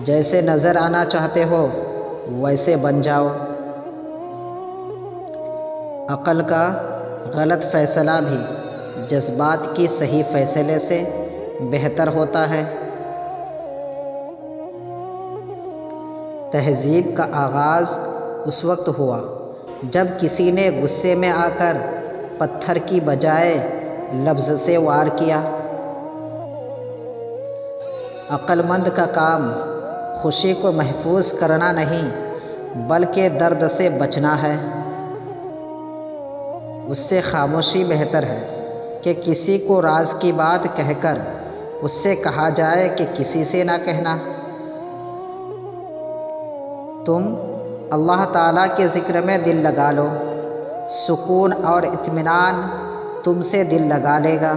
جیسے نظر آنا چاہتے ہو ویسے بن جاؤ۔ عقل کا غلط فیصلہ بھی جذبات کی صحیح فیصلے سے بہتر ہوتا ہے۔ تہذیب کا آغاز اس وقت ہوا جب کسی نے غصے میں آ کر پتھر کی بجائے لفظ سے وار کیا۔ عقل مند کا کام خوشی کو محفوظ کرنا نہیں بلکہ درد سے بچنا ہے۔ اس سے خاموشی بہتر ہے کہ کسی کو راز کی بات کہہ کر اس سے کہا جائے کہ کسی سے نہ کہنا۔ تم اللہ تعالیٰ کے ذکر میں دل لگا لو، سکون اور اطمینان تم سے دل لگا لے گا۔